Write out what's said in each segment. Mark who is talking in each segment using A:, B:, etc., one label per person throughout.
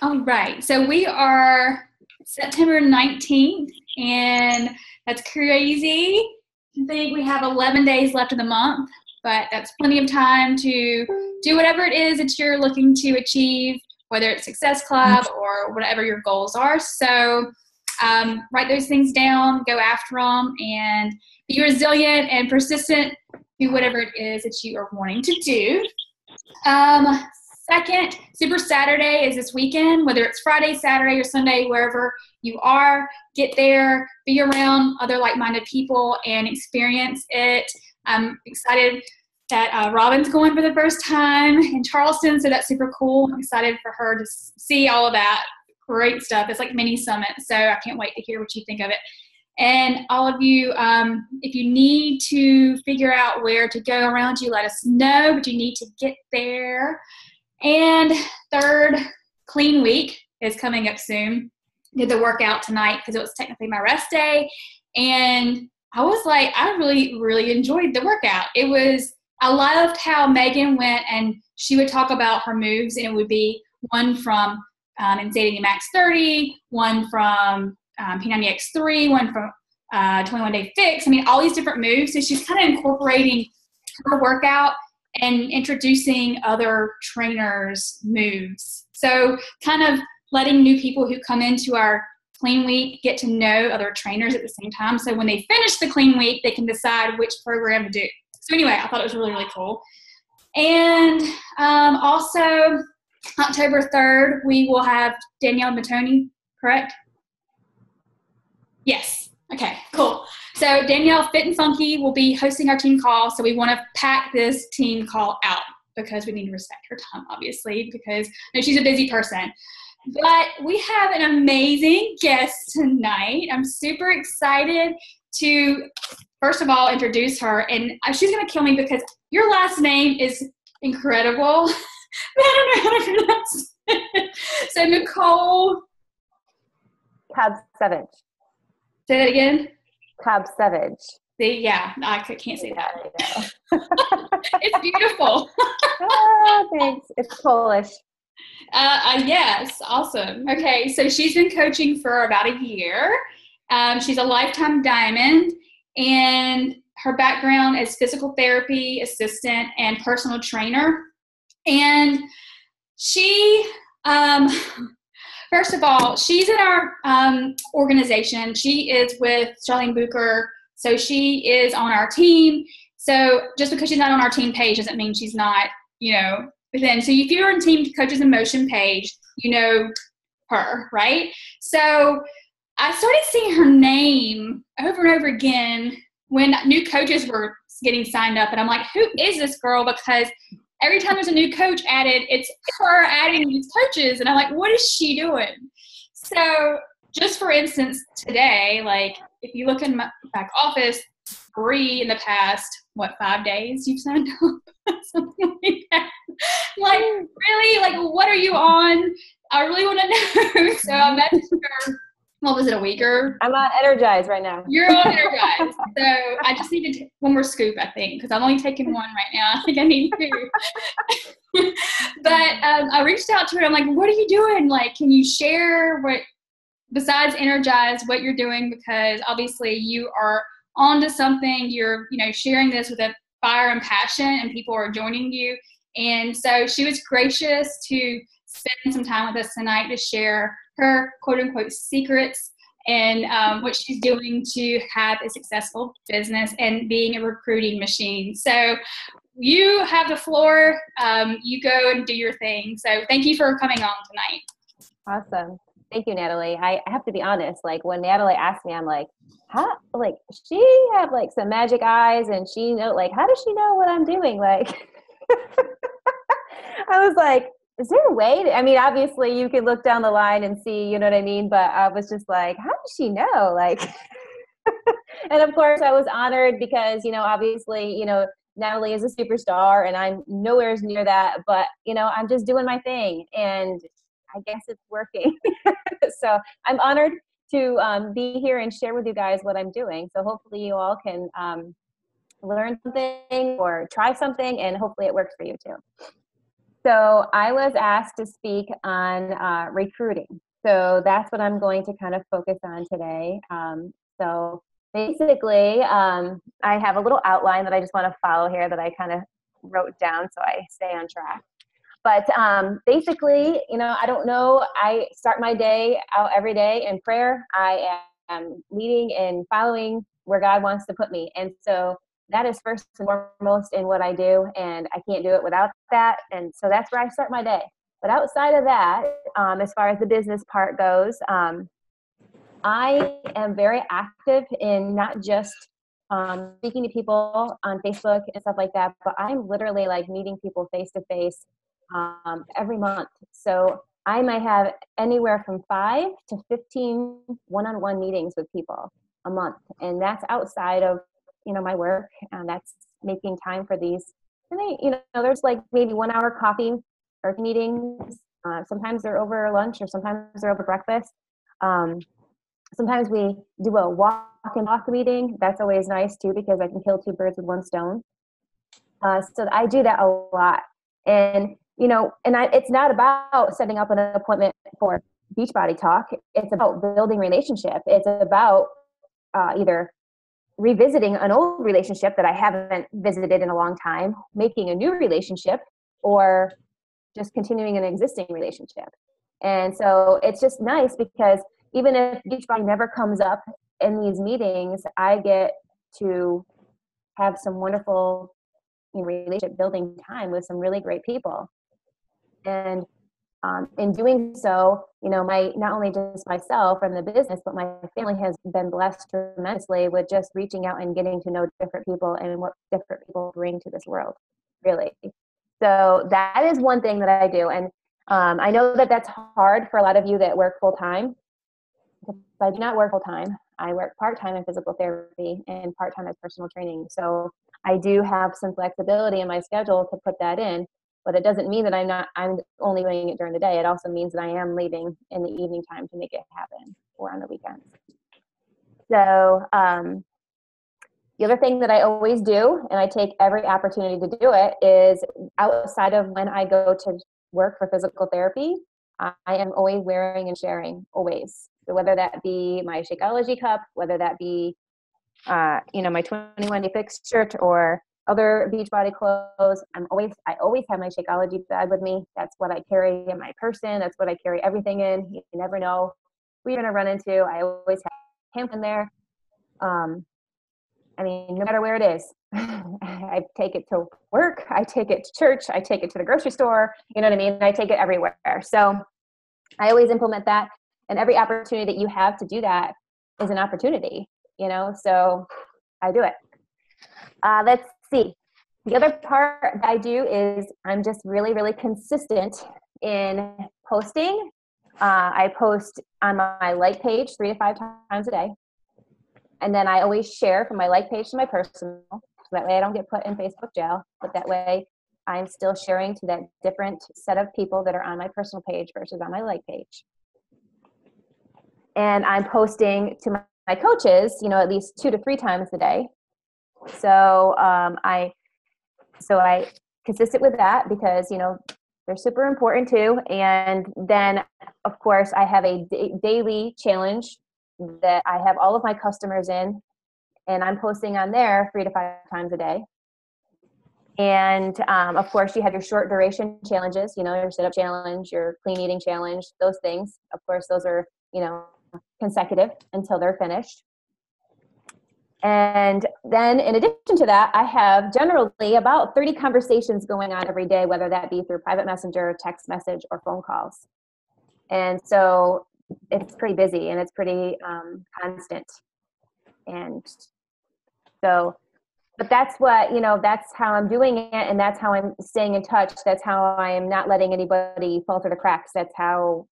A: All right. So we are September 19th, and that's crazy to think we have 11 days left of the month, but that's plenty of time to do whatever it is that you're looking to achieve, whether it's Success Club or whatever your goals are. So write those things down, go after them, and be resilient and persistent. Do whatever it is that you are wanting to do. Um, Second, Super Saturday is this weekend, whether it's Friday, Saturday, or Sunday, wherever you are, get there, be around other like-minded people, and experience it. I'm excited that Robin's going for the first time in Charleston, so that's super cool. I'm excited for her to see all of that great stuff. It's like mini summit, so I can't wait to hear what you think of it. And all of you, if you need to figure out where to go around you, let us know, but you need to get there. And third, clean week is coming up soon. Did the workout tonight because it was technically my rest day. And I was like, I really, really enjoyed the workout. I loved how Megan went and she would talk about her moves, and it would be one from Insanity Max 30, one from P90X3, one from 21 Day Fix. I mean, all these different moves. So she's kind of incorporating her workout and introducing other trainers' moves. So kind of letting new people who come into our clean week get to know other trainers at the same time. So when they finish the clean week, they can decide which program to do. So anyway, I thought it was really, really cool. And also October 3rd, we will have Danielle Matoni, correct? Yes. Okay, cool. So Danielle Fit and Funky will be hosting our team call. So we want to pack this team call out because we need to respect her time, obviously, because she's a busy person. But we have an amazing guest tonight. I'm super excited to, first of all, introduce her. And she's going to kill me because your last name is incredible. I don't know how to pronounce it. So Nicole
B: Savage.
A: Say that again.
B: Savage.
A: See, yeah, I can't say that. It's beautiful.
B: Oh, thanks. It's Polish.
A: Yes, awesome. Okay, so she's been coaching for about a year. She's a lifetime diamond, and her background is physical therapy assistant and personal trainer. And she, first of all, she's in our organization. She is with Charlene Booker, so she is on our team. So just because she's not on our team page doesn't mean she's not, within. So if you're on Team Coaches in Motion page, you know her, right? So I started seeing her name over and over again when new coaches were getting signed up. And I'm like, who is this girl? Because every time there's a new coach added, it's her adding these coaches. And I'm like, what is she doing? So just for instance, today, like if you look in my back office, Bree in the past, 5 days you've signed up? Something like that. Like, really? Like, what are you on? I really want to know. So I messaged her, what was it, a week or?
B: I'm on Energize right now.
A: You're on Energize. So I just need to one more scoop, I think, because I'm only taking one right now. I think I need two. But I reached out to her. I'm like, what are you doing? Like, can you share what, besides Energize, what you're doing? Because obviously you are onto something. You're, sharing this with a fire and passion, and people are joining you. And so she was gracious to spend some time with us tonight to share her quote unquote secrets and what she's doing to have a successful business and being a recruiting machine. So you have the floor. You go and do your thing. So thank you for coming on tonight.
B: Awesome. Thank you, Natalie. I have to be honest, like when Natalie asked me, I'm like, how, like she have like some magic eyes and she how does she know what I'm doing? Like, I was like, is there a way obviously you can look down the line and see, you know what I mean? But I was just like, how does she know? Like, and of course I was honored because, obviously, Natalie is a superstar and I'm nowhere near that, but I'm just doing my thing and I guess it's working. So I'm honored to be here and share with you guys what I'm doing. So hopefully you all can learn something or try something and hopefully it works for you too. So I was asked to speak on recruiting. So that's what I'm going to kind of focus on today. So basically, I have a little outline that I just want to follow here that I kind of wrote down so I stay on track. But basically, I don't know. I start my day out every day in prayer. I am leading and following where God wants to put me. And so that is first and foremost in what I do, and I can't do it without that. And so that's where I start my day. But outside of that, as far as the business part goes, I am very active in not just speaking to people on Facebook and stuff like that, but I'm literally like meeting people face to face every month. So I might have anywhere from 5 to 15 one-on-one meetings with people a month, and that's outside of my work, and that's making time for these. And there's like maybe 1 hour coffee or meetings. Sometimes they're over lunch, or sometimes they're over breakfast. Sometimes we do a walk and talk meeting. That's always nice too, because I can kill 2 birds with 1 stone. So I do that a lot. And, it's not about setting up an appointment for Beachbody talk. It's about building relationship. It's about either revisiting an old relationship that I haven't visited in a long time, making a new relationship, or just continuing an existing relationship. And so it's just nice because even if Beachbody never comes up in these meetings, I get to have some wonderful relationship building time with some really great people. And in doing so, not only just myself and the business, but my family has been blessed tremendously with just reaching out and getting to know different people and what different people bring to this world, really. So that is one thing that I do. And I know that that's hard for a lot of you that work full time. I do not work full time. I work part-time in physical therapy and part-time as personal training. So I do have some flexibility in my schedule to put that in. But it doesn't mean that I'm only doing it during the day. It also means that I am leaving in the evening time to make it happen, or on the weekends. So the other thing that I always do, and I take every opportunity to do it, is outside of when I go to work for physical therapy, I am always wearing and sharing, always. So whether that be my Shakeology cup, whether that be my 21 Day Fix shirt, or other Beachbody clothes, I always have my Shakeology bag with me. That's what I carry in my person. That's what I carry everything in. You never know who you're going to run into. I always have him in there. No matter where it is. I take it to work. I take it to church. I take it to the grocery store. You know what I mean? I take it everywhere. So I always implement that. And every opportunity that you have to do that is an opportunity, so I do it. Let's see. The other part that I do is I'm just really, really consistent in posting. I post on my like page 3 to 5 times a day. And then I always share from my like page to my personal. So that way I don't get put in Facebook jail. But that way I'm still sharing to that different set of people that are on my personal page versus on my like page. And I'm posting to my coaches, at least 2 to 3 times a day. So I consistent with that because, they're super important too. And then, of course, I have a daily challenge that I have all of my customers in, and I'm posting on there 3 to 5 times a day. And, of course, you have your short duration challenges, your sit-up challenge, your clean eating challenge, those things. Of course, those are, consecutive until they're finished. And then in addition to that, I have generally about 30 conversations going on every day, whether that be through private messenger, text message, or phone calls. And so it's pretty busy and it's pretty constant. And so, but that's what, that's how I'm doing it. And that's how I'm staying in touch. That's how I am not letting anybody fall through the cracks. That's how,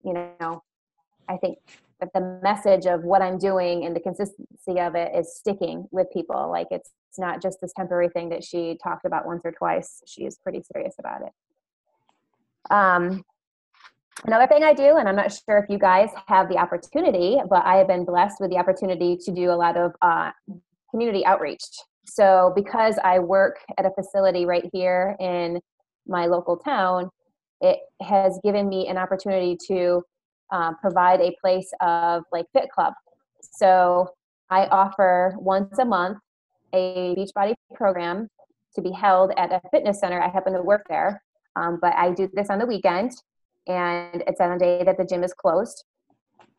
B: I think that the message of what I'm doing and the consistency of it is sticking with people. Like it's not just this temporary thing that she talked about once or twice. She is pretty serious about it. Another thing I do, and I'm not sure if you guys have the opportunity, but I have been blessed with the opportunity to do a lot of community outreach. So because I work at a facility right here in my local town, it has given me an opportunity to provide a place of like Fit Club. So I offer once a month a Beachbody program to be held at a fitness center. I happen to work there, but I do this on the weekend, and it's on a day that the gym is closed.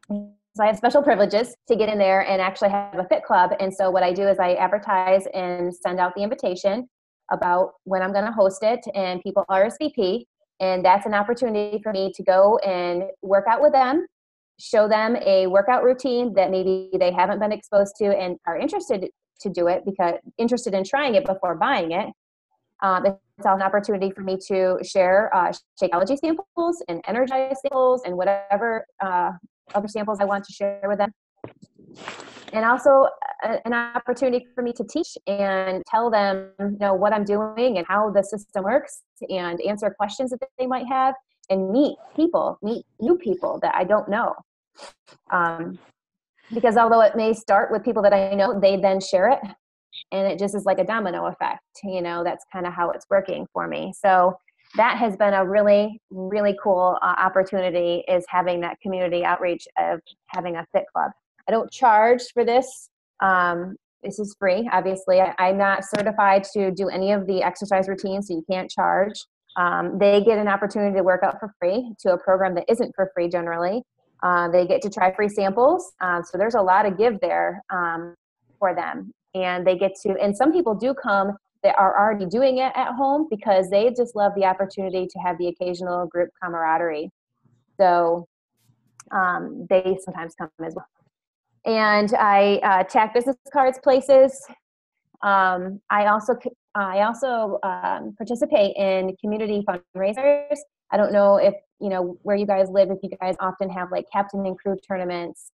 B: So I have special privileges to get in there and actually have a fit club. And so what I do is I advertise and send out the invitation about when I'm going to host it, and people RSVP. And that's an opportunity for me to go and work out with them, show them a workout routine that maybe they haven't been exposed to and are interested to do it, because interested in trying it before buying it. It's an opportunity for me to share Shakeology samples and Energize samples and whatever other samples I want to share with them. And also an opportunity for me to teach and tell them, what I'm doing and how the system works, and answer questions that they might have, and meet new people that I don't know. Because although it may start with people that I know, they then share it, and it just is like a domino effect. That's kind of how it's working for me. So that has been a really, really cool opportunity, is having that community outreach of having a fit club. I don't charge for this. This is free. Obviously, I'm not certified to do any of the exercise routines, so you can't charge. They get an opportunity to work out for free to a program that isn't for free generally. They get to try free samples. So there's a lot of give there for them. And they get to, and some people do come that are already doing it at home because they just love the opportunity to have the occasional group camaraderie. So they sometimes come as well. And I tack business cards places. I also participate in community fundraisers. I don't know if, where you guys live, if you guys often have like captain and crew tournaments,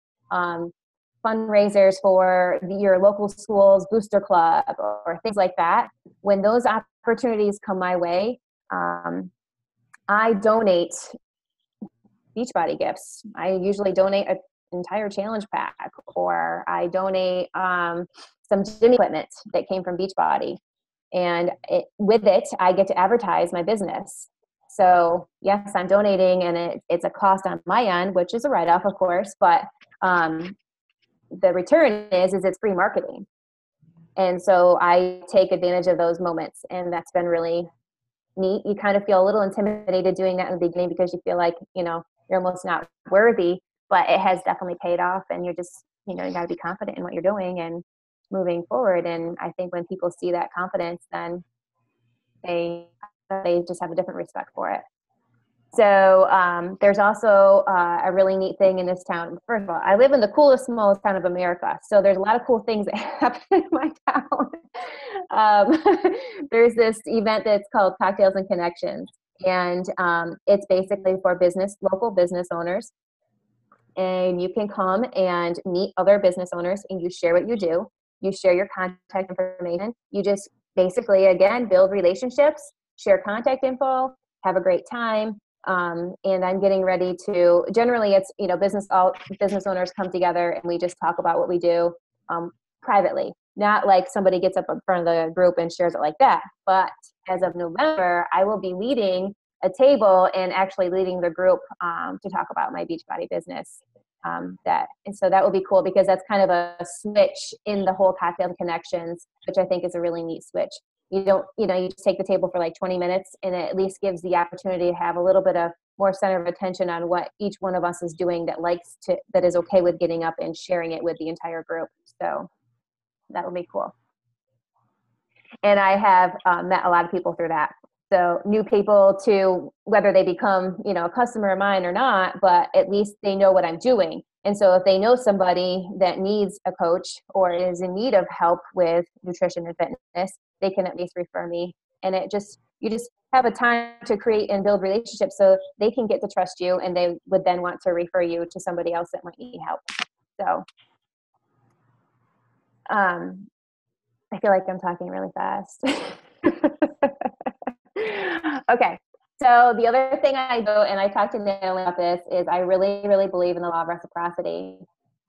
B: fundraisers for your local school's booster club or things like that. When those opportunities come my way, I donate Beachbody gifts. I usually donate an entire challenge pack, or I donate some gym equipment that came from Beachbody. And with it, I get to advertise my business. So yes, I'm donating, and it's a cost on my end, which is a write-off, of course, but the return is it's free marketing. And so I take advantage of those moments, and that's been really neat. You kind of feel a little intimidated doing that in the beginning because you feel like, you're almost not worthy, but it has definitely paid off, and you're just, you got to be confident in what you're doing and moving forward. And I think when people see that confidence, then they just have a different respect for it. So there's also a really neat thing in this town. First of all, I live in the coolest, smallest town of America. So there's a lot of cool things that happen in my town. There's this event that's called Cocktails and Connections. And it's basically for local business owners. And you can come and meet other business owners, and you share what you do. You share your contact information. You just basically, again, build relationships, share contact info, have a great time. And I'm getting ready to, generally it's, business owners come together and we just talk about what we do privately, not like somebody gets up in front of the group and shares it like that. But as of November, I will be leading a table and actually leading the group to talk about my Beachbody business. And so that will be cool, because that's kind of a switch in the whole Cocktail Connections, which I think is a really neat switch. You don't, you just take the table for like 20 minutes, and it at least gives the opportunity to have a little bit of more center of attention on what each one of us is doing that is okay with getting up and sharing it with the entire group. So that will be cool. And I have met a lot of people through that. So new people, to whether they become, a customer of mine or not, but at least they know what I'm doing. And so if they know somebody that needs a coach or is in need of help with nutrition and fitness, they can at least refer me. And you just have a time to create and build relationships so they can get to trust you, and they would then want to refer you to somebody else that might need help. So I feel like I'm talking really fast. Okay. So the other thing I do, and I talked to Natalie about this, is I really, really believe in the law of reciprocity.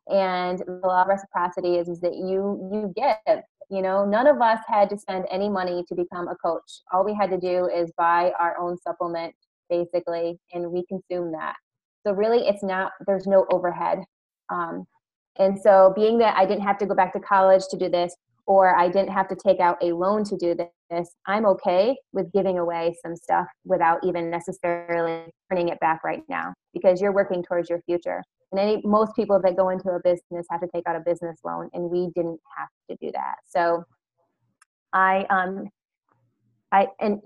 B: And the law of reciprocity is that you give. None of us had to spend any money to become a coach. All we had to do is buy our own supplement basically, and we consume that. So really there's no overhead. And so being that I didn't have to go back to college to do this, or I didn't have to take out a loan to do this, I'm okay with giving away some stuff without even necessarily turning it back right now, because you're working towards your future. And most people that go into a business have to take out a business loan, and we didn't have to do that. So and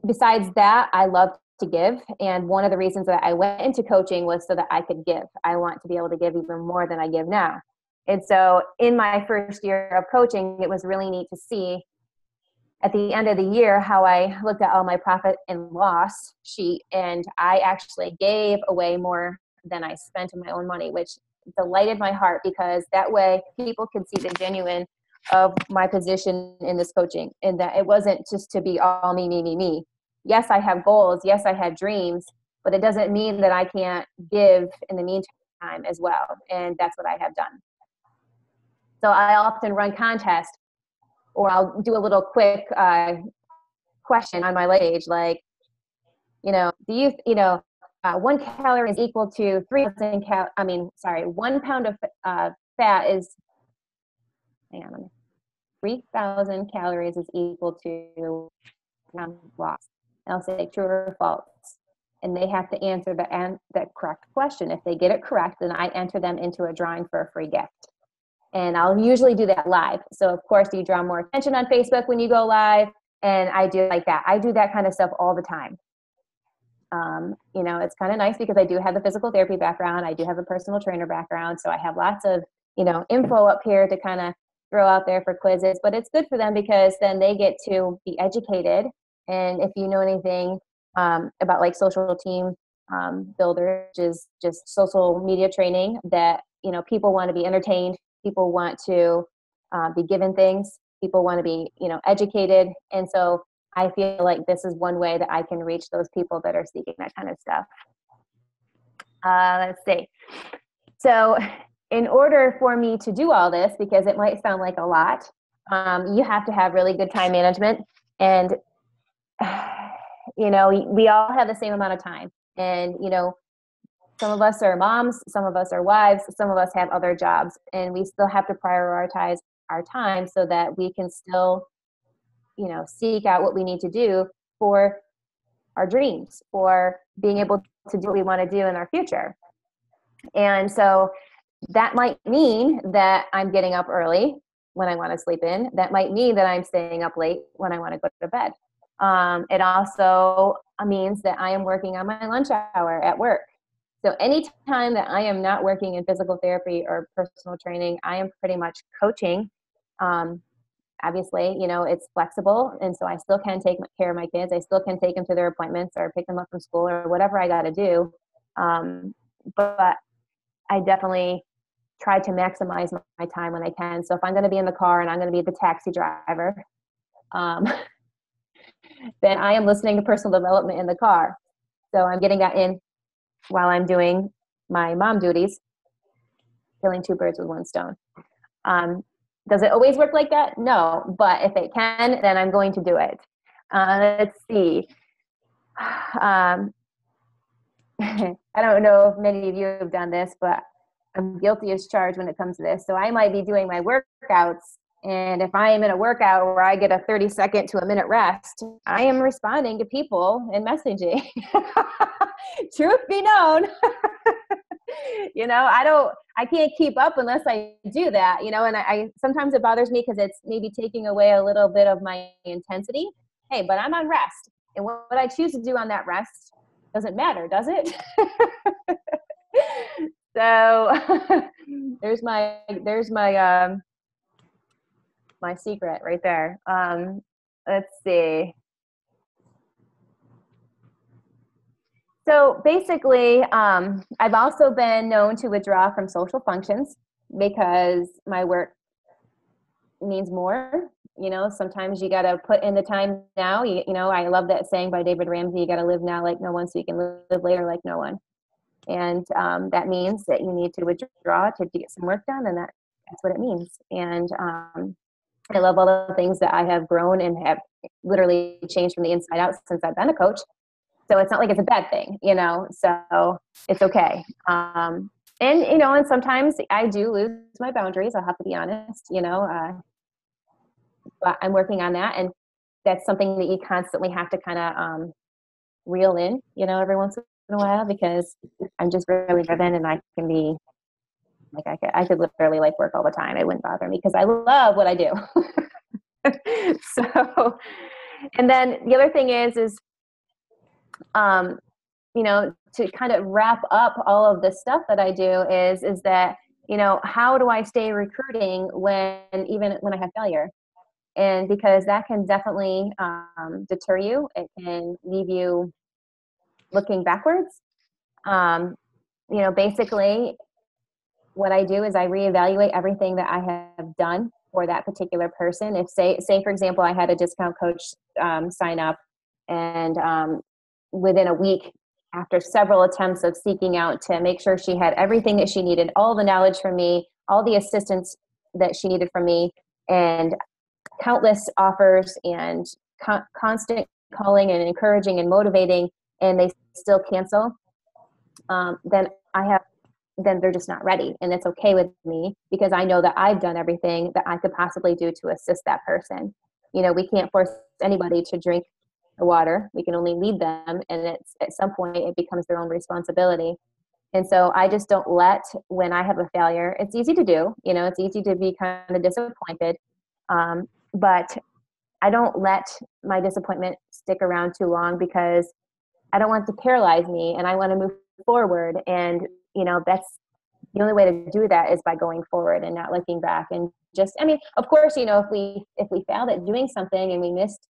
B: besides that, I love to give. And one of the reasons that I went into coaching was so that I could give. I want to be able to give even more than I give now. And so in my first year of coaching, it was really neat to see at the end of the year how I looked at all my profit and loss sheet, and I actually gave away more than I spent of my own money, which delighted my heart, because that way people could see the genuine of my position in this coaching, and that it wasn't just to be all me, me, me, me. Yes, I have goals. Yes, I have dreams, but it doesn't mean that I can't give in the meantime as well. And that's what I have done. So I often run contests, or I'll do a little quick question on my page, like, do you know, 1 calorie is equal to 1 pound of fat is, 3,000 calories is equal to loss. And I'll say true or false. And they have to answer the correct question. If they get it correct, then I enter them into a drawing for a free gift. And I'll usually do that live. So of course you draw more attention on Facebook when you go live. And I do like that. I do that kind of stuff all the time. It's kind of nice because I do have a physical therapy background. I do have a personal trainer background. So I have lots of, info up here to kind of throw out there for quizzes, but it's good for them because then they get to be educated. And if you know anything about like social team builder, which is just social media training, that, people want to be entertained. People want to be given things. People want to be, educated. And so I feel like this is one way that I can reach those people that are seeking that kind of stuff. Let's see. So in order for me to do all this, because it might sound like a lot, you have to have really good time management. And, we all have the same amount of time. And, some of us are moms, some of us are wives, some of us have other jobs, and we still have to prioritize our time so that we can still, seek out what we need to do for our dreams, for being able to do what we want to do in our future. And so that might mean that I'm getting up early when I want to sleep in. That might mean that I'm staying up late when I want to go to bed. It also means that I am working on my lunch hour at work. So anytime that I am not working in physical therapy or personal training, I am pretty much coaching. Obviously, it's flexible. And so I still can take care of my kids. I still can take them to their appointments or pick them up from school or whatever I got to do. But I definitely try to maximize my time when I can. So if I'm going to be in the car and I'm going to be the taxi driver, then I am listening to personal development in the car. So I'm getting that in while I'm doing my mom duties, killing 2 birds with 1 stone. Does it always work like that? No, but if it can, then I'm going to do it. Let's see. I don't know if many of you have done this, but I'm guilty as charged when it comes to this. So I might be doing my workouts, and if I am in a workout where I get a 30-second to a minute rest, I am responding to people and messaging. Truth be known. I can't keep up unless I do that, and I sometimes it bothers me because it's maybe taking away a little bit of my intensity. Hey, but I'm on rest. And what I choose to do on that rest doesn't matter, does it? So there's my my secret right there. Let's see. So basically, I've also been known to withdraw from social functions because my work means more. Sometimes you got to put in the time now. I love that saying by David Ramsey, you got to live now like no one so you can live later like no one. And that means that you need to withdraw to get some work done, and that's what it means. And I love all the things that I have grown and have literally changed from the inside out since I've been a coach. So it's not like it's a bad thing, so it's okay. And sometimes I do lose my boundaries. I'll have to be honest, but I'm working on that. And that's something that you constantly have to kind of reel in, every once in a while, because I'm just really driven, and I can be like, I could literally like work all the time. It wouldn't bother me because I love what I do. So, and then the other thing is, to kind of wrap up all of the stuff that I do is that, how do I stay recruiting even when I have failure? And because that can definitely deter you. It can leave you looking backwards. Basically what I do is I reevaluate everything that I have done for that particular person. If say for example, I had a discount coach sign up, and within a week, after several attempts of seeking out to make sure she had everything that she needed, all the knowledge from me, all the assistance that she needed from me, and countless offers and constant calling and encouraging and motivating, and they still cancel, then they're just not ready. And it's okay with me, because I know that I've done everything that I could possibly do to assist that person. We can't force anybody to drink the water. We can only lead them. And at some point it becomes their own responsibility. And so I just don't when I have a failure, it's easy to do, it's easy to be kind of disappointed. But I don't let my disappointment stick around too long, because I don't want it to paralyze me, and I want to move forward. And, that's the only way to do that, is by going forward and not looking back. And just, of course, if we failed at doing something and we missed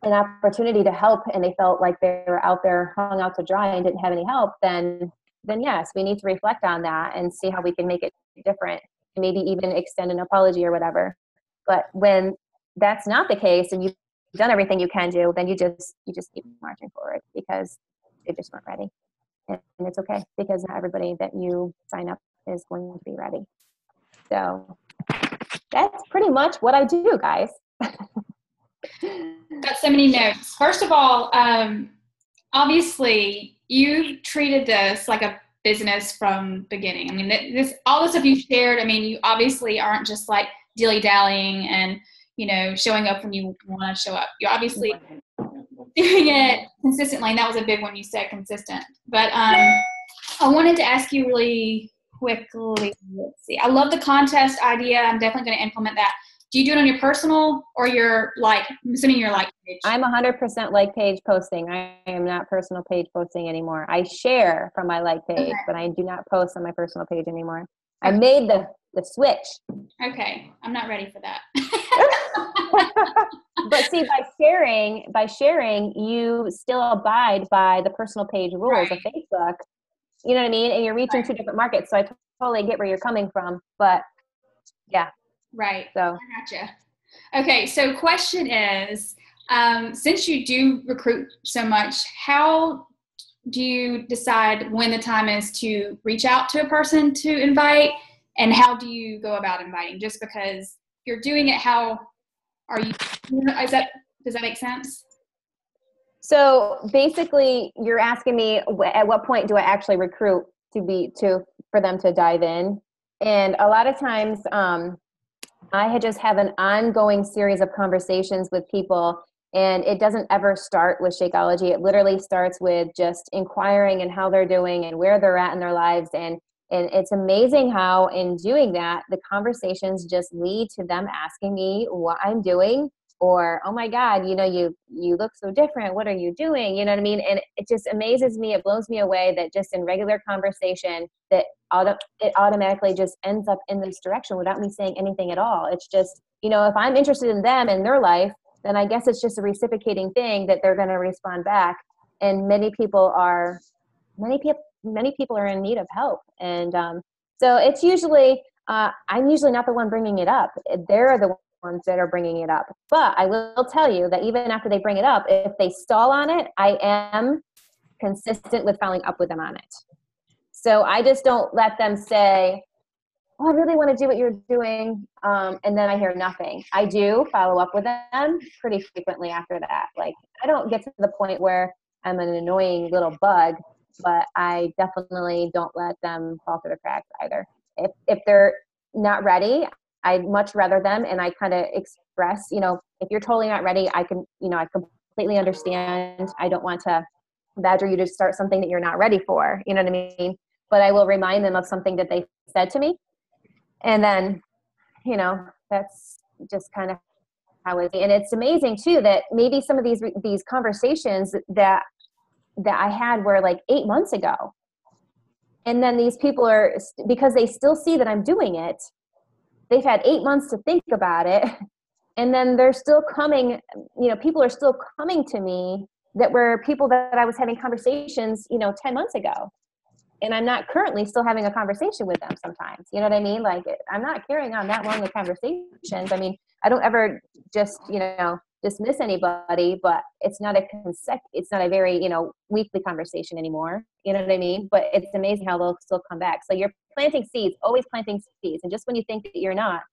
B: an opportunity to help, and they felt like they were out there hung out to dry and didn't have any help, then yes, we need to reflect on that and see how we can make it different, and maybe even extend an apology or whatever. But when that's not the case, and you've done everything you can do, then you just keep marching forward, because they just weren't ready. And it's okay, because not everybody that you sign up is going to be ready. So that's pretty much what I do, guys.
A: Got so many notes. First of all, obviously you treated this like a business from the beginning. All the stuff you shared, you obviously aren't just like dilly-dallying and, showing up when you want to show up. You're obviously doing it consistently, and that was a big one you said, consistent. But I wanted to ask you really quickly, let's see. I love the contest idea. I'm definitely going to implement that. Do you do it on your personal or your I'm assuming your page?
B: I'm 100% like page posting. I am not personal page posting anymore. I share from my page, okay, but I do not post on my personal page anymore. Okay. I made the switch.
A: Okay. I'm not ready for that.
B: But see, by sharing, you still abide by the personal page rules of Facebook. You know what I mean? And you're reaching two different markets. So I totally get where you're coming from. But yeah.
A: Right.
B: So
A: I gotcha. Okay. So question is, since you do recruit so much, how do you decide when the time is to reach out to a person to invite? And how do you go about inviting? Just because you're doing it, how are you, does that make sense?
B: So basically you're asking me at what point do I actually recruit for them to dive in? And a lot of times, I just have an ongoing series of conversations with people, and it doesn't ever start with Shakeology. It literally starts with just inquiring and how they're doing and where they're at in their lives. And it's amazing how in doing that, the conversations just lead to them asking me what I'm doing, or, oh my God, you look so different. What are you doing? You know what I mean? And it just amazes me. It blows me away that just in regular conversation that it automatically just ends up in this direction without me saying anything at all. It's just, if I'm interested in them and their life, then I guess it's just a reciprocating thing that they're going to respond back. And many people are in need of help. And so it's usually, I'm usually not the one bringing it up. They're the ones that are bringing it up. But I will tell you that even after they bring it up, if they stall on it, I am consistent with following up with them on it. So I just don't let them say, oh, I really want to do what you're doing. And then I hear nothing. I do follow up with them pretty frequently after that. Like, I don't get to the point where I'm an annoying little bug, but I definitely don't let them fall through the cracks either. If they're not ready, I'd much rather them, and I kind of express, if you're totally not ready, I can, I completely understand. I don't want to badger you to start something that you're not ready for, you know what I mean? But I will remind them of something that they said to me. And then, that's just kind of how it is. And it's amazing too, that maybe some of these conversations that I had were like 8 months ago. And then these people are, because they still see that I'm doing it, they've had 8 months to think about it. And then they're still coming, people are still coming to me that were people that I was having conversations, 10 months ago. And I'm not currently still having a conversation with them sometimes. You know what I mean? Like, I'm not carrying on that long of conversations. I mean, I don't ever just, dismiss anybody, but it's not a very, weekly conversation anymore. You know what I mean? But it's amazing how they'll still come back. So you're planting seeds, always planting seeds. And just when you think that you're not,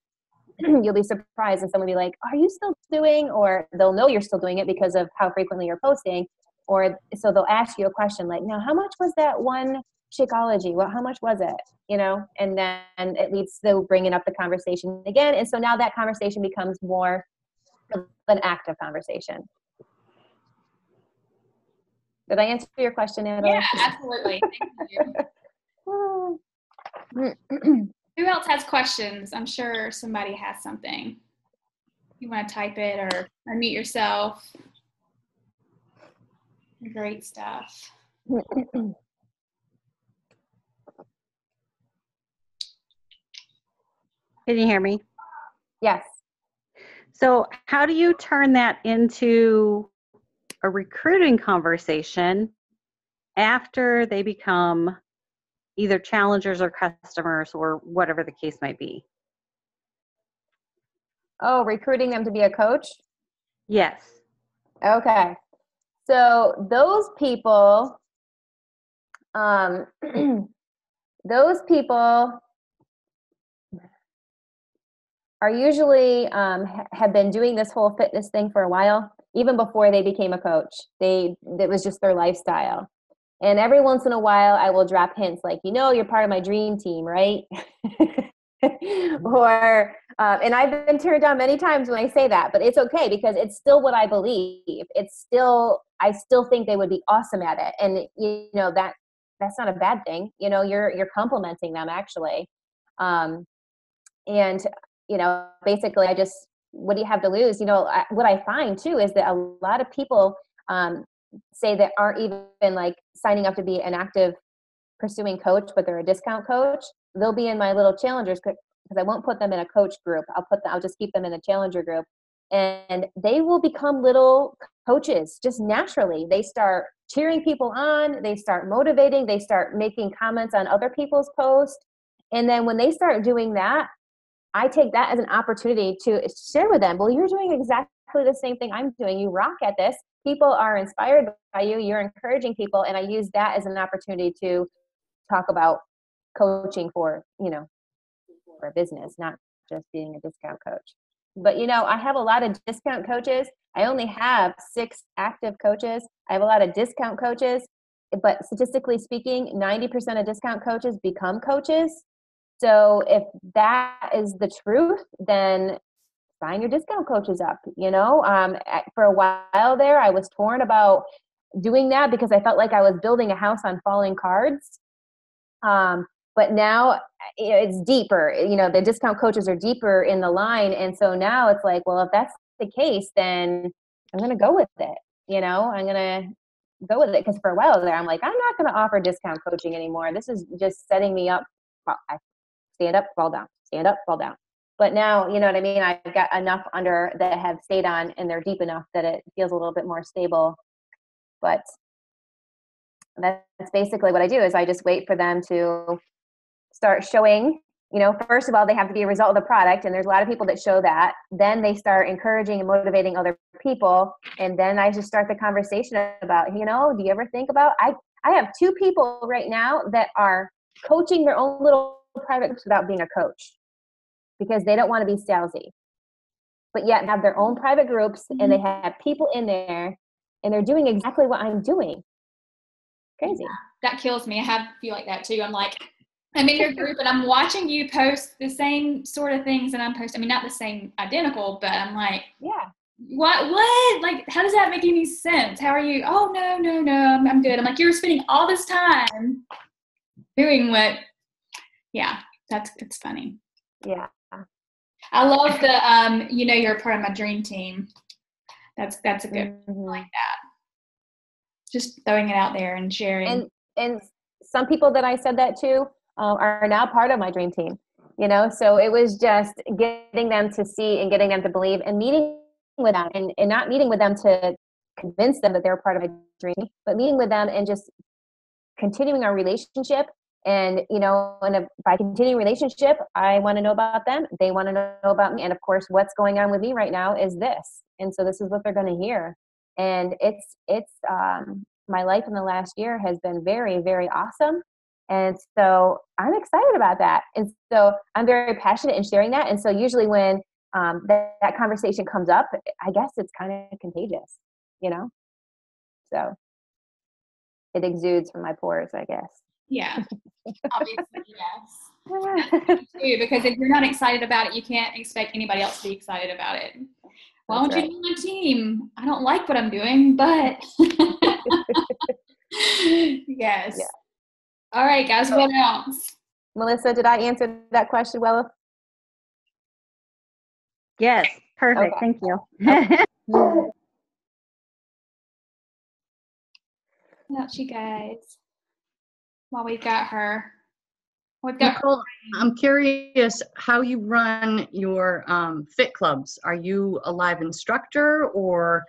B: you'll be surprised and someone will be like, are you still doing? Or they'll know you're still doing it because of how frequently you're posting. Or so they'll ask you a question like, now, how much was that one Shakeology? Well, how much was it? And then it leads to bringing up the conversation again. And so now that conversation becomes more of an active conversation. Did I answer your question, Natalie?
A: Yeah, absolutely. Thank you. Who else has questions? I'm sure somebody has something. You want to type it or unmute yourself. Great stuff.
C: Can you hear me?
B: Yes.
C: So how do you turn that into a recruiting conversation after they become either challengers or customers or whatever the case might be?
B: Oh, recruiting them to be a coach?
C: Yes.
B: Okay. So those people, are usually have been doing this whole fitness thing for a while, even before they became a coach. It was just their lifestyle. And every once in a while, I will drop hints like, you're part of my dream team, right? Or, and I've been turned down many times when I say that, but it's okay because it's still what I believe. I still think they would be awesome at it. And, that's not a bad thing. You're complimenting them actually. And, basically what do you have to lose? What I find too is that a lot of people say that aren't even like signing up to be an active pursuing coach, but they're a discount coach. They'll be in my little challengers because I won't put them in a coach group. I'll just keep them in a challenger group, and they will become little coaches just naturally. They start cheering people on. They start motivating. They start making comments on other people's posts. And then when they start doing that, I take that as an opportunity to share with them. Well, you're doing exactly the same thing I'm doing. You rock at this. People are inspired by you. You're encouraging people. And I use that as an opportunity to talk about coaching for a business, not just being a discount coach. But, I have a lot of discount coaches. I only have 6 active coaches. I have a lot of discount coaches. But statistically speaking, 90% of discount coaches become coaches. So if that is the truth, then sign your discount coaches up. For a while there, I was torn about doing that because I felt like I was building a house on falling cards. But now it's deeper. The discount coaches are deeper in the line. And so now it's like, well, if that's the case, then I'm going to go with it. I'm going to go with it because for a while there, I'm like, I'm not going to offer discount coaching anymore. This is just setting me up. I stand up, fall down, stand up, fall down. But now, you know what I mean? I've got enough under that have stayed on and they're deep enough that it feels a little bit more stable. But that's basically what I do is I just wait for them to start showing, first of all, they have to be a result of the product. And there's a lot of people that show that. Then they start encouraging and motivating other people. And then I just start the conversation about, do you ever think about, I have 2 people right now that are coaching their own little private groups without being a coach because they don't want to be salesy, but yet have their own private groups and they have people in there and they're doing exactly what I'm doing. Crazy.
A: Yeah, that kills me. I feel like that too. I'm like, I'm in your group and I'm watching you post the same sort of things that I'm posting. I mean, not the same identical, but I'm like,
B: yeah,
A: what? Like, how does that make any sense? How are you? Oh, no, I'm good. I'm like, you're spending all this time doing what? Yeah, that's funny.
B: Yeah.
A: I love the, you're a part of my dream team. That's a good, I like that. Just throwing it out there and sharing.
B: And some people that I said that to are now part of my dream team, so it was just getting them to see and getting them to believe and meeting with them and not meeting with them to convince them that they're part of my dream, but meeting with them and just continuing our relationship. And, by continuing relationship, I want to know about them. They want to know about me. And of course, what's going on with me right now is this. And so this is what they're going to hear. And it's my life in the last year has been very, very awesome. And so I'm excited about that. And so I'm very passionate in sharing that. And so usually when that conversation comes up, I guess it's kind of contagious, so it exudes from my pores, I guess.
A: Yeah, obviously, yes. Too, because if you're not excited about it, you can't expect anybody else to be excited about it. Why don't you join my team? I don't like what I'm doing, but yes. Yeah. All right, guys, what else?
B: Melissa, did I answer that question well?
C: Yes, perfect. Okay. Thank you.
A: What else, you guys? While we've got her.
D: Nicole, I'm curious how you run your fit clubs. Are you a live instructor or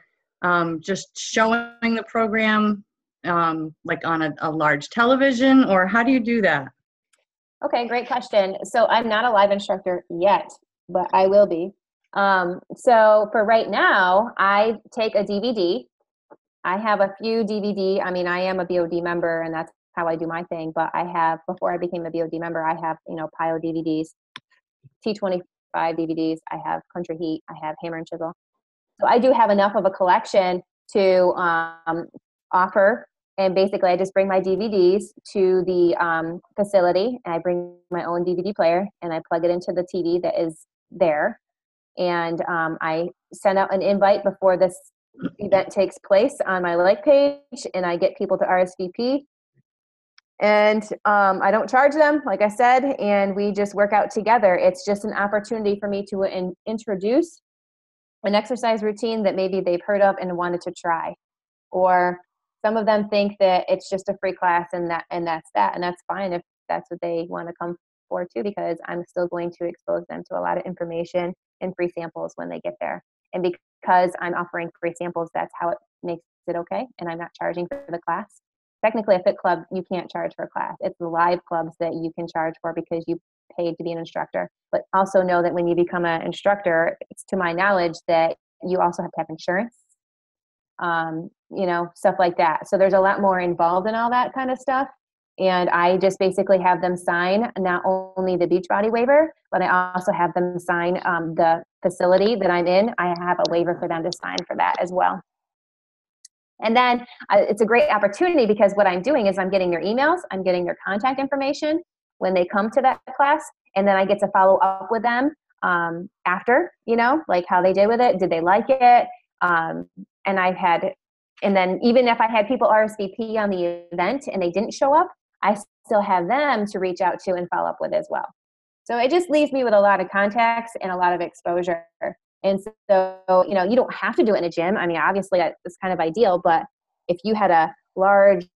D: just showing the program like on a large television, or how do you do that?
B: Okay, great question. So I'm not a live instructor yet, but I will be. So for right now, I take a DVD. I have a few DVD. I mean, I am a BOD member and that's how I do my thing. But I have, before I became a BOD member, I have, PIO DVDs, T25 DVDs. I have Country Heat. I have Hammer and Chisel. So I do have enough of a collection to offer. And basically, I just bring my DVDs to the facility, and I bring my own DVD player, and I plug it into the TV that is there. And I send out an invite before this event takes place on my like page, and I get people to RSVP. And I don't charge them, like I said, and we just work out together. It's just an opportunity for me to introduce an exercise routine that maybe they've heard of and wanted to try. Or some of them think that it's just a free class and that's that. And that's fine if that's what they want to come for too, because I'm still going to expose them to a lot of information and free samples when they get there. And because I'm offering free samples, that's how it makes it okay. And I'm not charging for the class. Technically, a fit club, you can't charge for a class. It's the live clubs that you can charge for because you paid to be an instructor. But also know that when you become an instructor, it's to my knowledge that you also have to have insurance, stuff like that. So there's a lot more involved in all that kind of stuff. And I just basically have them sign not only the Beachbody waiver, but I also have them sign the facility that I'm in. I have a waiver for them to sign for that as well. And then it's a great opportunity because what I'm doing is I'm getting their emails, I'm getting their contact information when they come to that class, and then I get to follow up with them after, like how they did with it. Did they like it? And then even if I had people RSVP on the event and they didn't show up, I still have them to reach out to and follow up with as well. So it just leaves me with a lot of contacts and a lot of exposure. And so, you don't have to do it in a gym. I mean, obviously it's kind of ideal, but if you had a large,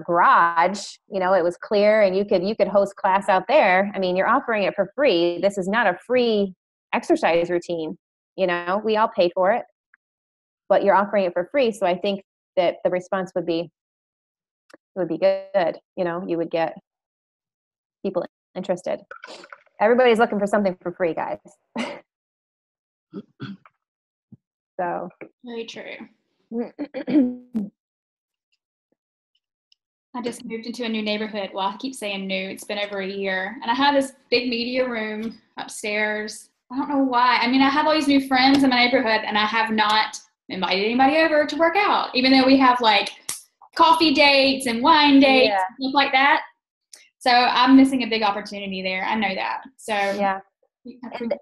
B: garage, it was clear and you could host class out there. I mean, you're offering it for free. This is not a free exercise routine. We all pay for it, but you're offering it for free. So I think that the response would be good. You would get people interested. Everybody's looking for something for free, guys. So
A: very true. I just moved into a new neighborhood. Well, I keep saying new. It's been over a year. And I have this big media room upstairs. I don't know why. I mean, I have all these new friends in my neighborhood, and I have not invited anybody over to work out, even though we have like coffee dates and wine dates and stuff like that. So I'm missing a big opportunity there. I know that. So
B: yeah. And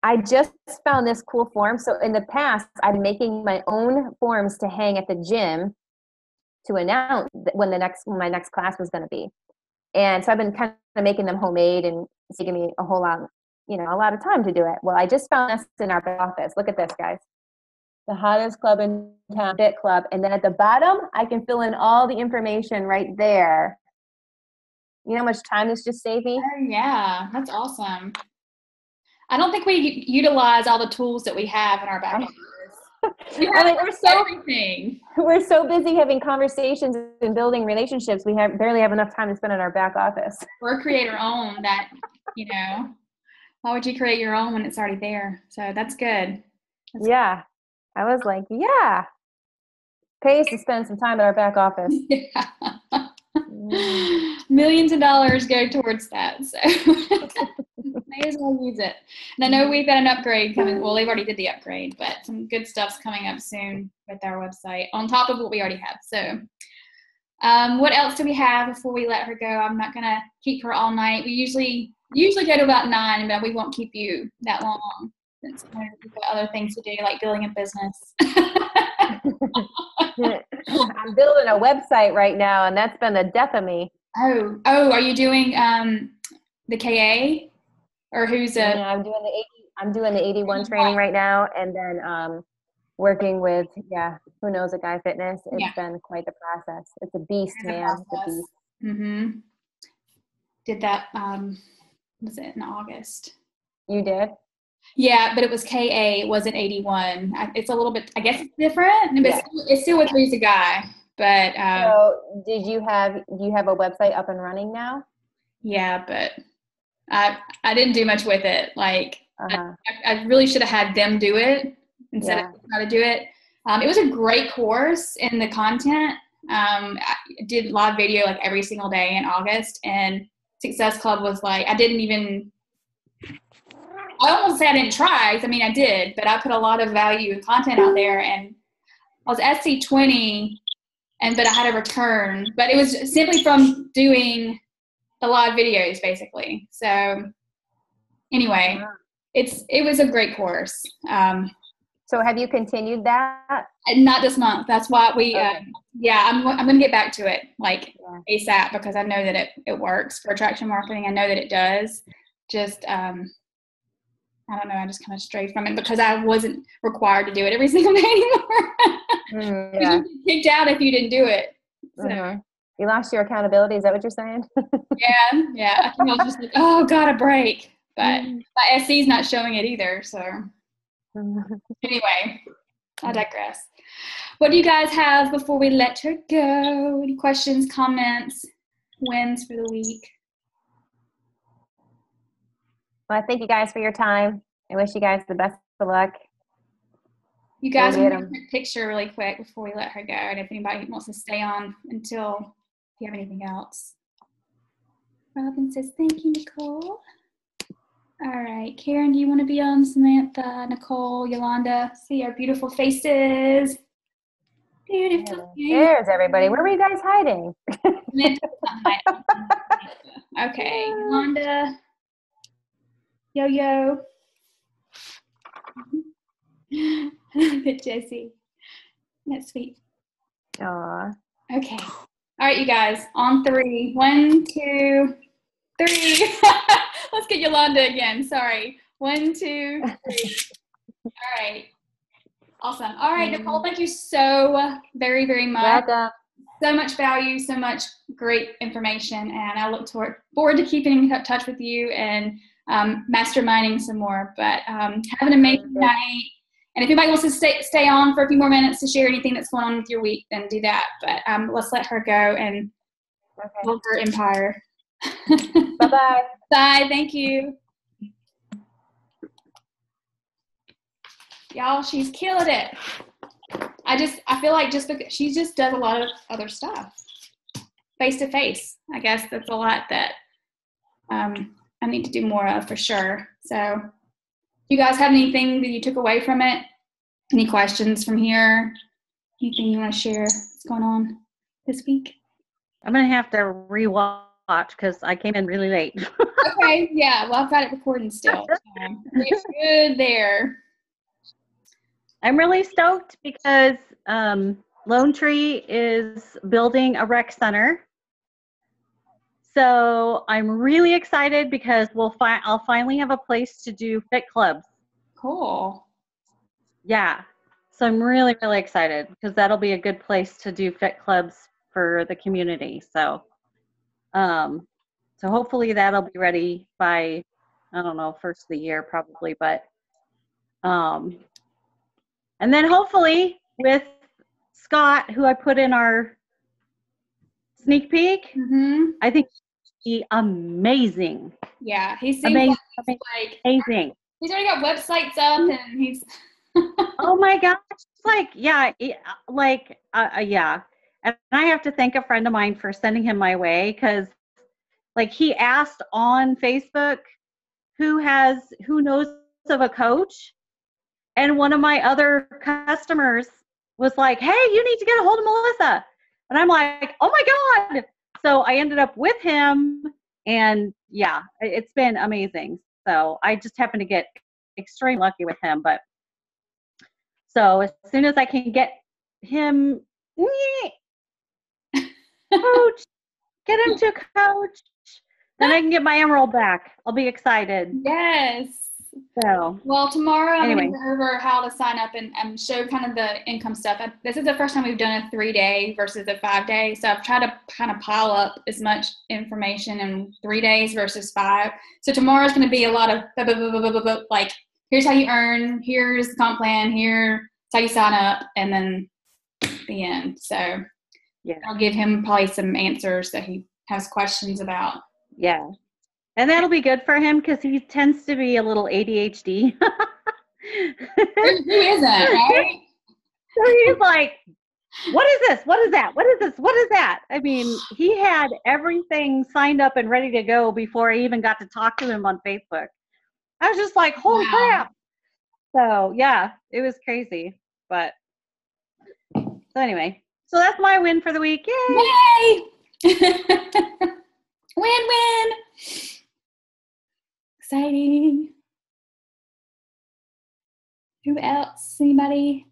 B: I just found this cool form. So in the past, I'm making my own forms to hang at the gym to announce when my next class was going to be. And so I've been kind of making them homemade, and it's taking me a lot of time to do it. Well, I just found this in our office. Look at this, guys. The hottest club in town, Fit Club. And then at the bottom, I can fill in all the information right there. You know how much time this just saved me?
A: Oh, yeah. That's awesome. I don't think we utilize all the tools that we have in our back office. We're
B: so busy having conversations and building relationships. We barely have enough time to spend in our back office.
A: Or create our own that, why would you create your own when it's already there? So that's good.
B: Yeah. I was like, yeah. Pays to spend some time at our back office.
A: Yeah. Millions of dollars go towards that. So may as well use it. And I know we've got an upgrade coming. Well, they've already did the upgrade, but some good stuff's coming up soon with our website on top of what we already have. So what else do we have before we let her go? I'm not going to keep her all night. We usually go to about 9, but we won't keep you that long since we've got other things to do, like building a business.
B: I'm building a website right now, and that's been the death of me.
A: Oh, are you doing the KA? Or who's
B: I'm doing the 81 training right now, and then working with who knows a Guy Fitness. It's been quite the process. It's a beast, man. It's a beast.
A: Mm-hmm. Did that was it in August?
B: You did?
A: Yeah, but it was KA. It wasn't 81. It's a little bit, I guess it's different, but it's still with Who's a Guy. But
B: so do you have a website up and running now?
A: Yeah, but I didn't do much with it. Like I really should have had them do it instead of how to do it. It was a great course in the content. I did live video like every single day in August, and Success Club was like, I almost say I didn't try. I mean, I did, but I put a lot of value and content out there, and I was SC20, but I had a return. But it was simply from doing the live videos, basically. So anyway, it was a great course.
B: So have you continued that?
A: Not this month. That's why I'm going to get back to it like ASAP, because I know that it works for attraction marketing. I know that it does. Just, I don't know. I just kind of strayed from it because I wasn't required to do it every single day anymore. You get kicked out if you didn't do it. So.
B: You lost your accountability. Is that what you're saying?
A: Yeah. I think I was just like, oh, got a break. But my SC's not showing it either. So anyway, I digress. What do you guys have before we let her go? Any questions, comments, wins for the week?
B: Well, I thank you guys for your time. I wish you guys the best of luck.
A: You guys want to take a quick picture really quick before we let her go, and if anybody wants to stay on until, if you have anything else. Robin says, thank you, Nicole. All right, Karen, do you want to be on? Samantha, Nicole, Yolanda, see our beautiful faces. Beautiful.
B: There's everybody. Where were you guys hiding?
A: Okay, Yolanda. Yo. Jessie. That's sweet.
B: Aww.
A: Okay. All right, you guys. On 3. 1, 2, 3. Let's get Yolanda again. Sorry. 1, 2, 3. All right. Awesome. All right, Nicole, thank you so very, very much.
B: Welcome.
A: So much value, so much great information, and I look forward to keeping in touch with you and masterminding some more. But have an amazing night. And if anybody wants to stay on for a few more minutes to share anything that's going on with your week, then do that. But let's let her go and build her empire.
B: Bye-bye.
A: Bye. Thank you. Y'all, she's killing it. I feel like just because she just does a lot of other stuff. face-to-face. I guess that's a lot that I need to do more of for sure. So you guys have anything that you took away from it? Any questions from here? Anything you want to share what's going on this week?
C: I'm going to have to rewatch because I came in really late.
A: Okay, yeah. Well, I've got it recording still. So we're good there.
C: I'm really stoked because Lone Tree is building a rec center. So I'm really excited because I'll finally have a place to do fit clubs.
A: Cool.
C: Yeah. So I'm really, really excited because that'll be a good place to do fit clubs for the community. So, so hopefully that'll be ready by, I don't know, first of the year probably, but, and then hopefully with Scott, who I put in our sneak peek, I think he's amazing.
A: Yeah, he seems
C: amazing.
A: Amazing. He's already got websites up and he's
C: oh my gosh, yeah. And I have to thank a friend of mine for sending him my way because he asked on Facebook who knows of a coach, and one of my other customers was like, hey, you need to get a hold of Melissa. And I'm like, oh my God. So I ended up with him, and yeah, it's been amazing. So I just happened to get extremely lucky with him. But so as soon as I can get him, coach, get him to coach, then I can get my emerald back. I'll be excited.
A: Yes.
C: So,
A: well, tomorrow I'm going to go over how to sign up and show kind of the income stuff. This is the first time we've done a 3-day versus a 5-day. So I've tried to kind of pile up as much information in 3 days versus 5. So tomorrow's going to be a lot of like, here's how you earn, here's the comp plan, here's how you sign up, and then the end. So yeah, I'll give him probably some answers that he has questions about.
C: Yeah. And that'll be good for him because he tends to be a little ADHD.
A: Who isn't, right?
C: So he's like, what is this? What is that? What is this? What is that? I mean, he had everything signed up and ready to go before I even got to talk to him on Facebook. I was just like, holy crap. So yeah, it was crazy. But so anyway, so that's my win for the week. Yay!
A: Win-win! Exciting. Who else? Anybody?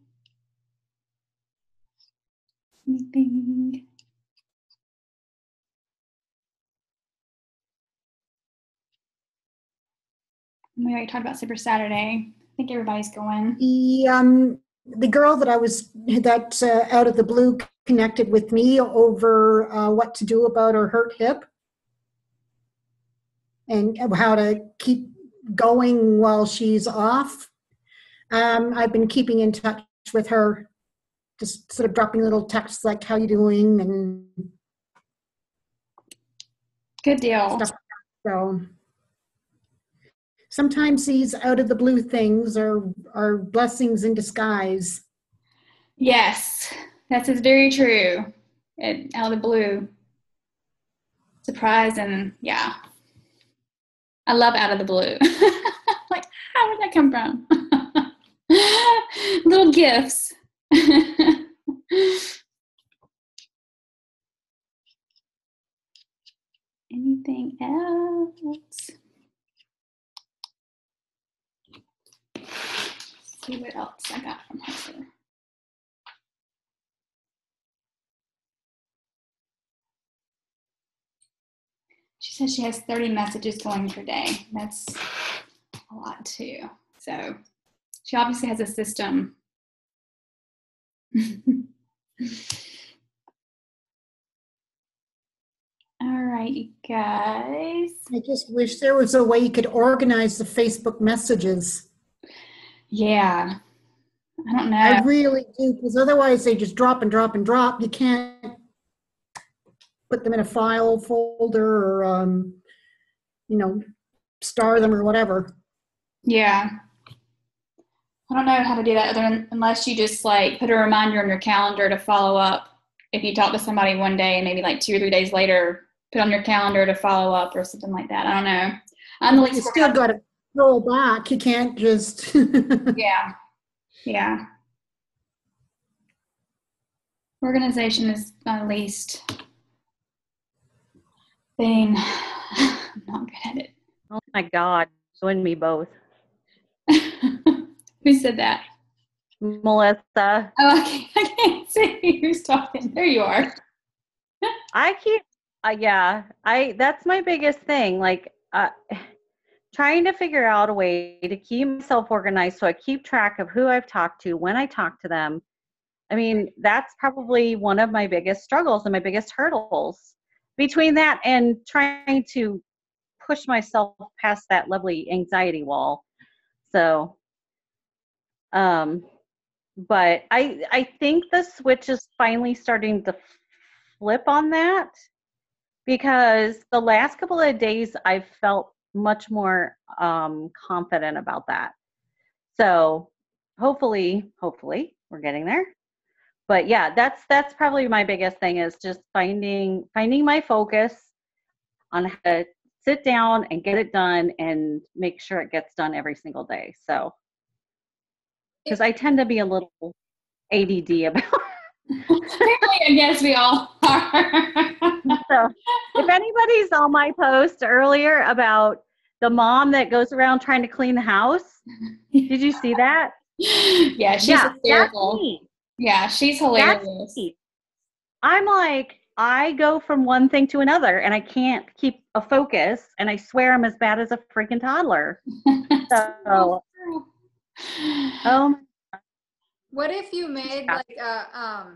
A: Anything? We already talked about Super Saturday. I think everybody's going.
E: The girl that out of the blue connected with me over what to do about her hurt hip and how to keep going while she's off. I've been keeping in touch with her, just sort of dropping little texts like, how you doing? And
A: good deal.
E: Stuff. So sometimes these out of the blue things are blessings in disguise.
A: Yes, that is very true. Out of the blue. Surprise, and yeah. I love out of the blue. Like, how did that come from? Little gifts. Anything else? Let's see what else I got from her. She says she has 30 messages going per day. That's a lot too. So she obviously has a system. All right, you guys.
E: I just wish there was a way you could organize the Facebook messages.
A: Yeah. I don't know.
E: I really do, because otherwise they just drop and drop and drop. You can't put them in a file folder or, star them or whatever.
A: Yeah. I don't know how to do that unless you just like put a reminder on your calendar to follow up if you talk to somebody one day and maybe like 2 or 3 days later, put on your calendar to follow up or something like that. I don't know. I'm the
E: You
A: least
E: still got to roll back. You can't just.
A: Yeah. Yeah. Organization is my least thing. I'm not good at it.
C: Oh my God, you and me both.
A: Who said that?
C: Melissa.
A: Oh, I can't see who's talking. There you are.
C: I keep, that's my biggest thing. Like, trying to figure out a way to keep myself organized so I keep track of who I've talked to, when I talk to them. I mean, that's probably one of my biggest struggles and my biggest hurdles between that and trying to push myself past that lovely anxiety wall. So, but I think the switch is finally starting to flip on that, because the last couple of days I've felt much more confident about that. So hopefully we're getting there. But yeah, that's probably my biggest thing, is just finding my focus on how to sit down and get it done and make sure it gets done every single day. So, because I tend to be a little ADD about
A: Apparently, I guess we all are.
C: So if anybody's on my post earlier about the mom that goes around trying to clean the house, did you see that?
A: Yeah, she's hysterical.
C: That's me.
A: Yeah, she's hilarious.
C: That's me. I'm like, I go from one thing to another and I can't keep a focus, and I swear I'm as bad as a freaking toddler. So,
F: what if you made like a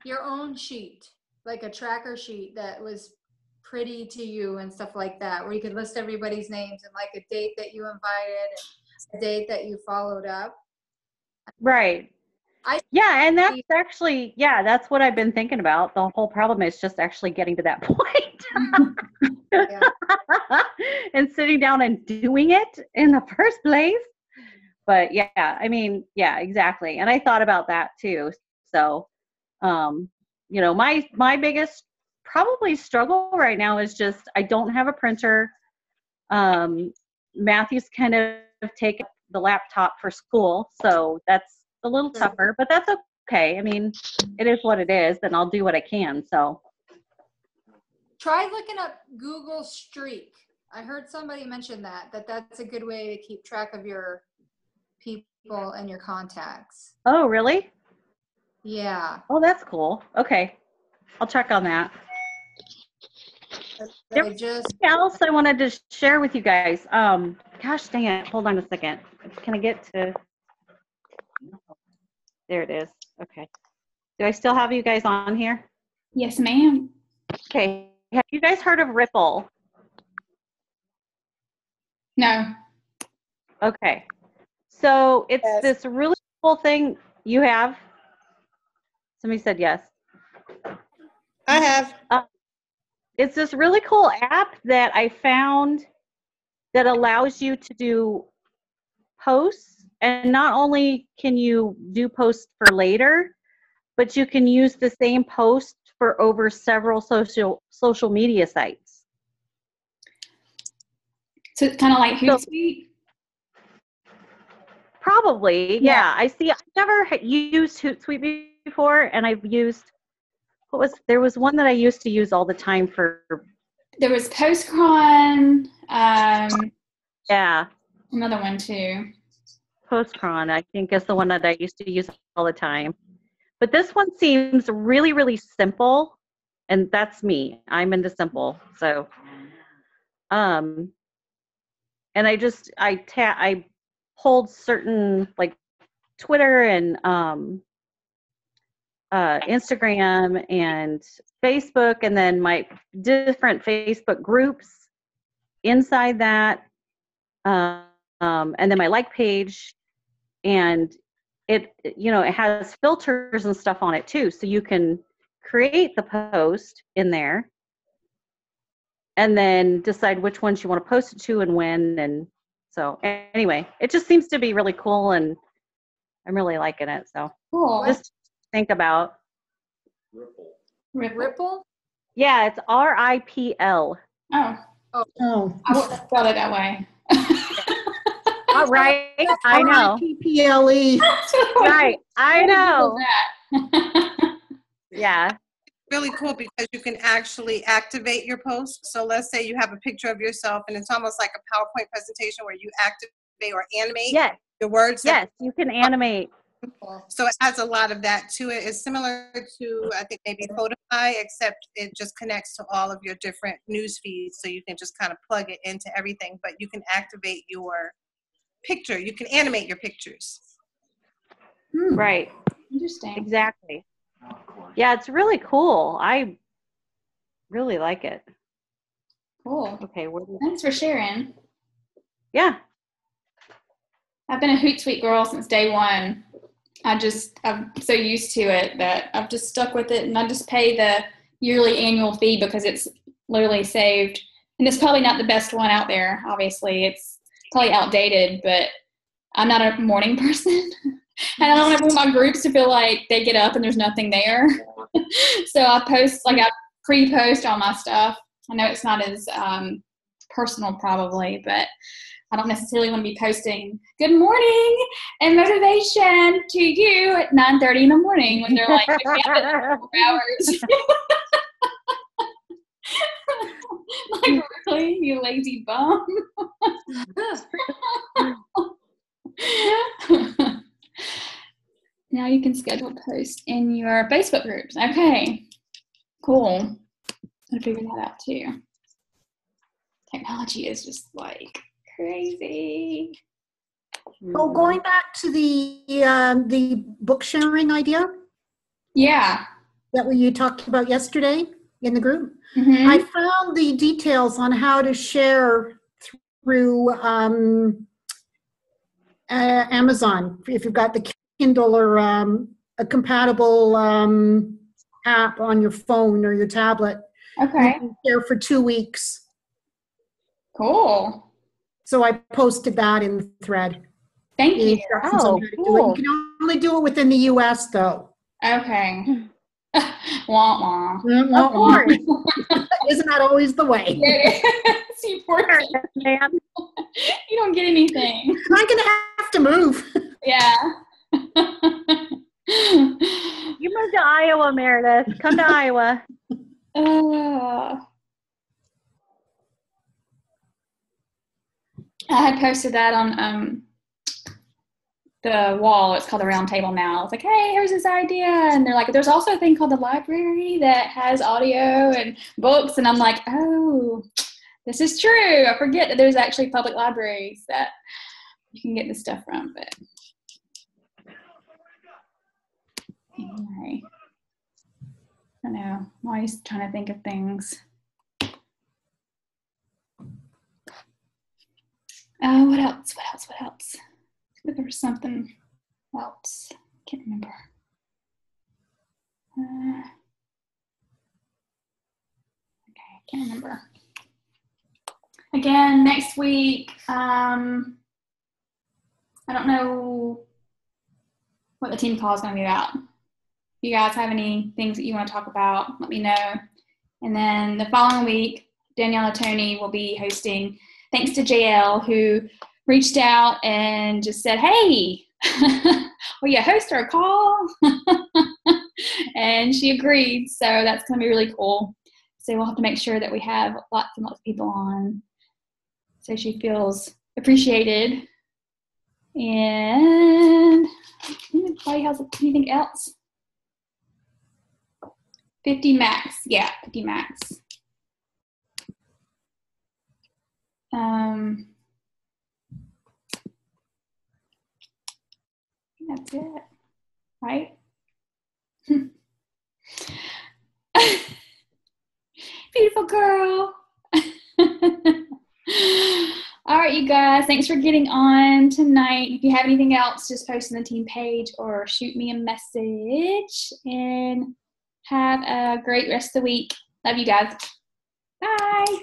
F: your own sheet, like a tracker sheet that was pretty to you and stuff like that, where you could list everybody's names and like a date that you invited and a date that you followed up?
C: Right. And that's actually, that's what I've been thinking about. The whole problem is just actually getting to that point. And sitting down and doing it in the first place. But yeah, I mean, yeah, exactly. And I thought about that too. So, my biggest probably struggle right now is just, I don't have a printer. Matthew's kind of taken the laptop for school. So that's a little tougher, but that's okay. I mean, it is what it is, and I'll do what I can. So
F: try looking up Google Streak. I heard somebody mention that's a good way to keep track of your people and your contacts.
C: Oh, really?
F: Yeah.
C: Oh, that's cool. Okay. I'll check on that. There was something else I wanted to share with you guys. Gosh dang it. Hold on a second. Can I get to... There it is. Okay. Do I still have you guys on here?
A: Yes, ma'am.
C: Okay. Have you guys heard of Ripple?
A: No.
C: Okay. So it's this really cool thing you have. Somebody said yes.
G: I have.
C: It's this really cool app that I found that allows you to do posts. And not only can you do posts for later, but you can use the same post for over several social media sites.
A: So it's kind of like Hootsuite?
C: Probably, yeah. I see. I've never used Hootsuite before, and I've used, there was one that I used to use all the time for.
A: There was Postcron.
C: Yeah.
A: Another one too.
C: Postcron, I think, is the one that I used to use all the time. But this one seems really, really simple, and that's me. I'm into simple. So, and I pulled certain, like, Twitter and Instagram and Facebook, and then my different Facebook groups inside that, and then my like page, and it has filters and stuff on it too, so you can create the post in there and then decide which ones you want to post it to and when. And so anyway, it just seems to be really cool, and I'm really liking it. So
A: cool.
C: Just think about.
F: Ripple?
C: Yeah, it's RIPL.
A: Oh,
E: Oh.
A: I wouldn't have spelled it that way.
C: All right, I know.
E: RIPPLE.
C: Right, I know.
A: That.
C: Yeah.
G: Really cool because you can actually activate your post. So let's say you have a picture of yourself and it's almost like a PowerPoint presentation where you activate or animate
C: Yes.
G: the words.
C: Yes, you can animate.
G: So it has a lot of that to it. It's similar to, I think, maybe Photify, except it just connects to all of your different news feeds. So you can just kind of plug it into everything, but you can activate your picture. You can animate your pictures.
C: Right.
A: Interesting.
C: Exactly. Yeah, it's really cool. I really like it.
A: Cool.
C: Okay.
A: Thanks for sharing.
C: Yeah.
A: I've been a Hootsuite girl since day one. I'm so used to it that I've just stuck with it, and I just pay the yearly annual fee because it's literally saved. And it's probably not the best one out there. Obviously, it's probably outdated, but I'm not a morning person. And I don't want my groups to feel like they get up and there's nothing there. So I pre-post all my stuff. I know it's not as personal probably, but I don't necessarily want to be posting good morning and motivation to you at 9:30 in the morning when they're like, I can't 4 hours. Like, really, you lazy bum. Now you can schedule posts in your Facebook groups. Okay, cool. I'll figure that out too. Technology is just like crazy.
E: Oh, going back to the book sharing idea
A: Yeah.
E: that you talked about yesterday in the group.
A: Mm-hmm.
E: I found the details on how to share through Amazon. If you've got the Kindle or a compatible app on your phone or your tablet,
A: Okay.
E: you can share for 2 weeks.
A: Cool.
E: So I posted that in the thread.
A: Thank
E: The
A: you.
E: instructions on how to do it. You can only do it within the US though.
A: Okay. Wah wah.
E: Of
C: course.
E: Isn't that always the way?
A: It's important. You don't get anything.
E: I'm going to have to move.
A: Yeah.
C: You moved to Iowa, Meredith. Come to Iowa.
A: I had posted that on the wall. It's called the Round Table now. It's like, hey, here's this idea. And they're like, there's also a thing called the library that has audio and books. And I'm like, oh, this is true. I forget that there's actually public libraries that you can get this stuff from. But anyway, I don't know. I'm always trying to think of things. What else? There was something else. Can't remember. Okay, can't remember. Again, next week, I don't know what the team call is going to be about. If you guys have any things that you want to talk about, let me know. And then the following week, Danielle and Tony will be hosting, thanks to JL, who reached out and just said, hey, will you host our call? And she agreed, so that's going to be really cool. So we'll have to make sure that we have lots and lots of people on so she feels appreciated. And anybody has anything else? 50 max. Yeah, 50 max. That's it, right? Beautiful girl. All right, you guys, thanks for getting on tonight. If you have anything else, just post on the team page or shoot me a message. And have a great rest of the week. Love you guys. Bye.